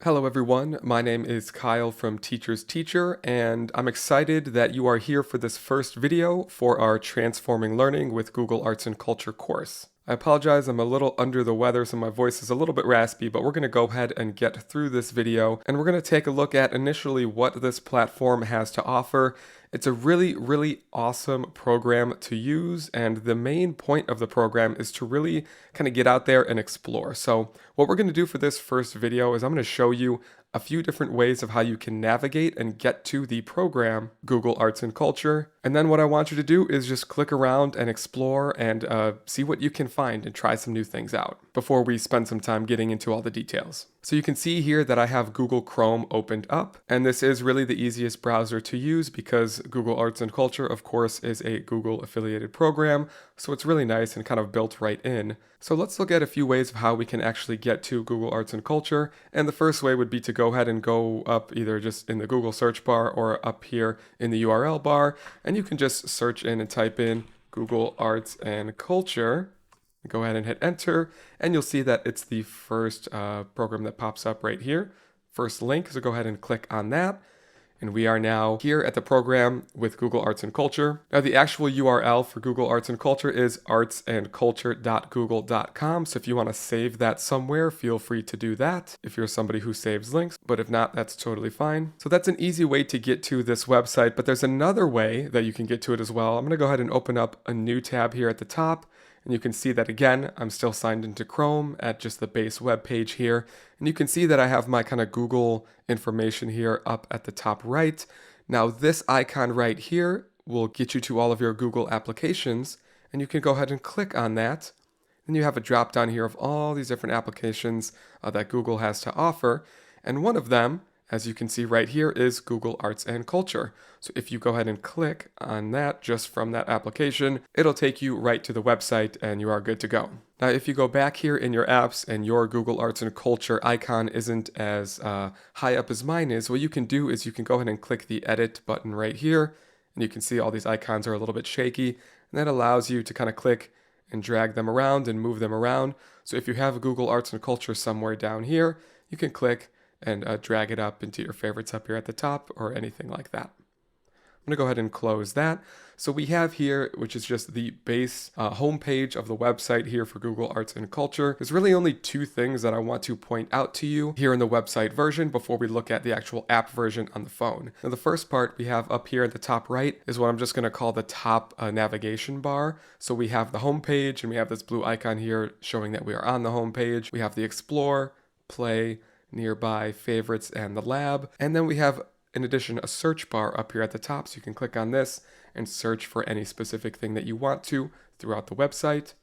Hello everyone, my name is Kyle from Teacher's Teacher, and I'm excited that you are here for this first video for our Transforming Learning with Google Arts and Culture course. I apologize, I'm a little under the weather, so my voice is a little bit raspy, but we're going to go ahead and get through this video, and we're going to take a look at initially what this platform has to offer. It's a really awesome program to use, and the main point of the program is to really kind of get out there and explore. So what we're going to do for this first video is I'm going to show you a few different ways of how you can navigate and get to the program, Google Arts and Culture. And then what I want you to do is just click around and explore and see what you can find and try some new things out before we spend some time getting into all the details. So you can see here that I have Google Chrome opened up, and this is really the easiest browser to use because Google Arts and Culture, of course, is a Google affiliated program, so it's really nice and kind of built right in. So let's look at a few ways of how we can actually get to Google Arts and Culture, and the first way would be to go ahead and go up either just in the Google search bar or up here in the URL bar, and you can just search in and type in Google Arts and Culture. Go ahead and hit enter, and you'll see that it's the first program that pops up right here. First link, so go ahead and click on that. And we are now here at the program with Google Arts and Culture. Now the actual URL for Google Arts and Culture is artsandculture.google.com. So if you want to save that somewhere, feel free to do that if you're somebody who saves links, but if not, that's totally fine. So that's an easy way to get to this website, but there's another way that you can get to it as well. I'm going to go ahead and open up a new tab here at the top. And you can see that again, I'm still signed into Chrome at just the base web page here. And you can see that I have my kind of Google information here up at the top right. Now this icon right here will get you to all of your Google applications, and you can go ahead and click on that. And you have a drop down here of all these different applications that Google has to offer. And one of them, as you can see right here, is Google Arts and Culture. So if you go ahead and click on that just from that application, it'll take you right to the website and you are good to go. Now, if you go back here in your apps and your Google Arts and Culture icon isn't as high up as mine is, what you can do is you can go ahead and click the edit button right here. And you can see all these icons are a little bit shaky. And that allows you to kind of click and drag them around and move them around. So if you have Google Arts and Culture somewhere down here, you can click and drag it up into your favorites up here at the top or anything like that. I'm going to go ahead and close that. So we have here, which is just the base homepage of the website here for Google Arts and Culture. There's really only two things that I want to point out to you here in the website version before we look at the actual app version on the phone. Now the first part we have up here at the top right is what I'm just going to call the top navigation bar. So we have the homepage and we have this blue icon here showing that we are on the homepage. We have the Explore, Play, Nearby, Favorites, and the Lab. And then we have, in addition, a search bar up here at the top, so you can click on this and search for any specific thing that you want to throughout the website.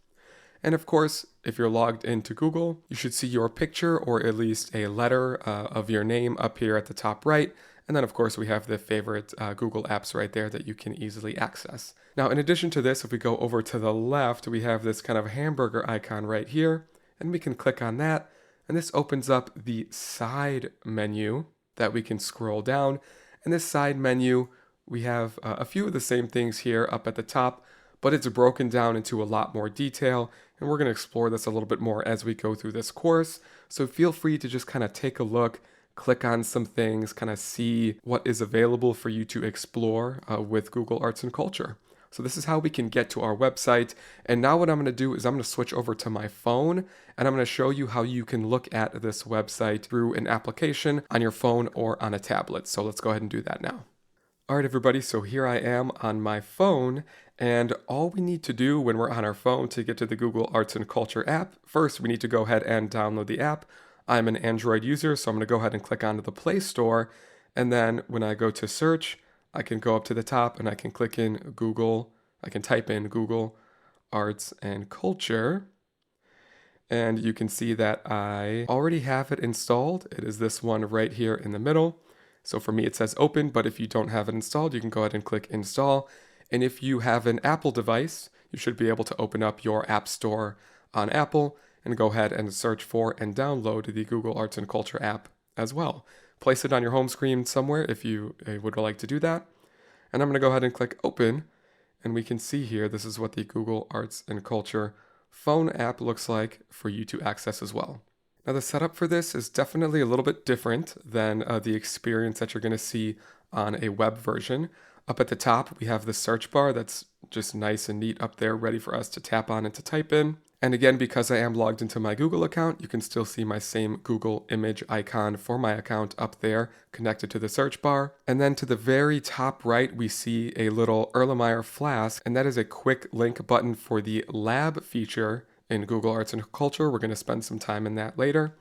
And of course, if you're logged into Google, you should see your picture or at least a letter of your name up here at the top right. And then of course we have the favorite Google apps right there that you can easily access. Now in addition to this, if we go over to the left, we have this kind of hamburger icon right here, and we can click on that. And this opens up the side menu that we can scroll down. And this side menu, we have a few of the same things here up at the top, but it's broken down into a lot more detail. And we're going to explore this a little bit more as we go through this course. So feel free to just kind of take a look, click on some things, kind of see what is available for you to explore with Google Arts and Culture. So this is how we can get to our website. And now what I'm going to do is I'm going to switch over to my phone and I'm going to show you how you can look at this website through an application on your phone or on a tablet. So let's go ahead and do that now. All right, everybody, so here I am on my phone, and all we need to do when we're on our phone to get to the Google Arts and Culture app, first we need to go ahead and download the app. I'm an Android user, so I'm going to go ahead and click onto the Play Store, and then when I go to search, I can go up to the top and I can click in Google, I can type in Google Arts and Culture, and you can see that I already have it installed. It is this one right here in the middle. So for me it says open, but if you don't have it installed, you can go ahead and click install. And if you have an Apple device, you should be able to open up your App Store on Apple and go ahead and search for and download the Google Arts and Culture app as well. Place it on your home screen somewhere if you would like to do that. And I'm going to go ahead and click open, and we can see here this is what the Google Arts and Culture phone app looks like for you to access as well. Now the setup for this is definitely a little bit different than the experience that you're going to see on a web version. Up at the top, we have the search bar that's just nice and neat up there, ready for us to tap on and to type in. And again, because I am logged into my Google account, you can still see my same Google image icon for my account up there connected to the search bar. And then to the very top right, we see a little Erlenmeyer flask, and that is a quick link button for the lab feature in Google Arts and Culture. We're going to spend some time in that later.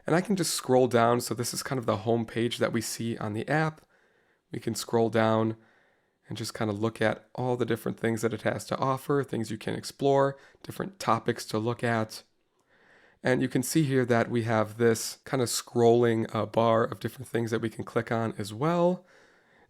And I can just scroll down. So this is kind of the home page that we see on the app. We can scroll down and just kind of look at all the different things that it has to offer, things you can explore, different topics to look at. And you can see here that we have this kind of scrolling bar of different things that we can click on as well.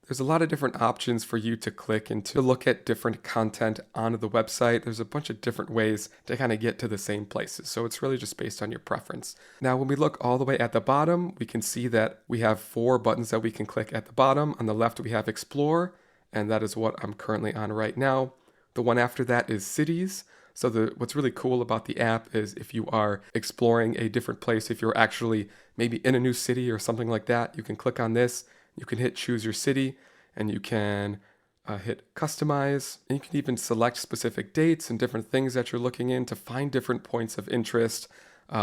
There's a lot of different options for you to click and to look at different content on the website. There's a bunch of different ways to kind of get to the same places. So it's really just based on your preference. Now, when we look all the way at the bottom, we can see that we have 4 buttons that we can click at the bottom. On the left, we have Explore, and that is what I'm currently on right now. The one after that is Cities. So what's really cool about the app is if you are exploring a different place, if you're actually maybe in a new city or something like that, you can click on this. You can hit choose your city, and you can hit customize, and you can even select specific dates and different things that you're looking in to find different points of interest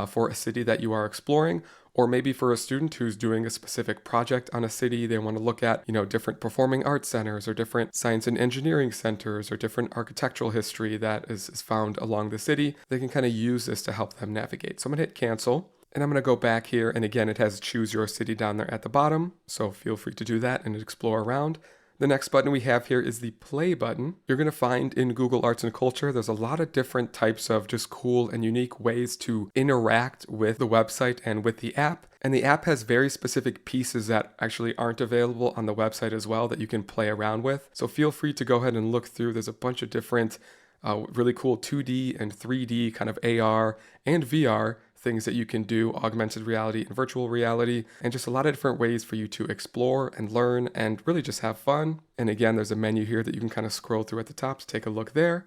for a city that you are exploring, or maybe for a student who's doing a specific project on a city. They want to look at, different performing arts centers or different science and engineering centers or different architectural history that is found along the city. They can kind of use this to help them navigate. So I'm going to hit cancel. And I'm going to go back here, and again, it has choose your city down there at the bottom, so feel free to do that and explore around. The next button we have here is the play button. You're going to find in Google Arts and Culture, there's a lot of different types of just cool and unique ways to interact with the website and with the app. And the app has very specific pieces that actually aren't available on the website as well that you can play around with. So feel free to go ahead and look through. There's a bunch of different really cool 2D and 3D kind of AR and VR things that you can do, augmented reality and virtual reality, and just a lot of different ways for you to explore and learn and really just have fun. And again, there's a menu here that you can kind of scroll through at the top to take a look there.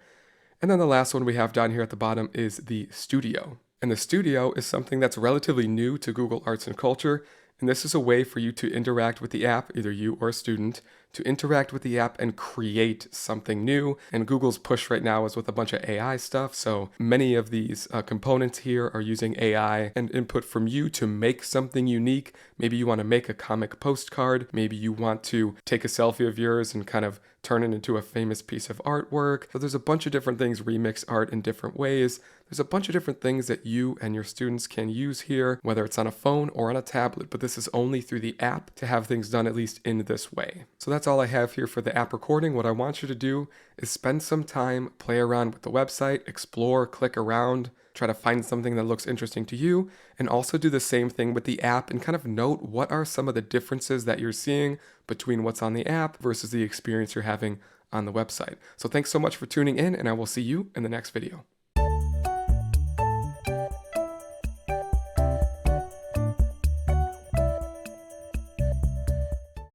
And then the last one we have down here at the bottom is the studio. And the studio is something that's relatively new to Google Arts and Culture. And this is a way for you to interact with the app, either you or a student, to interact with the app and create something new. And Google's push right now is with a bunch of AI stuff. So many of these components here are using AI and input from you to make something unique. Maybe you want to make a comic postcard. Maybe you want to take a selfie of yours and kind of turn it into a famous piece of artwork. So there's a bunch of different things, remix art in different ways. There's a bunch of different things that you and your students can use here, whether it's on a phone or on a tablet, but this is only through the app to have things done at least in this way. So that's all I have here for the app recording. What I want you to do is spend some time, play around with the website, explore, click around, try to find something that looks interesting to you, and also do the same thing with the app and kind of note what are some of the differences that you're seeing between what's on the app versus the experience you're having on the website. So thanks so much for tuning in, and I will see you in the next video.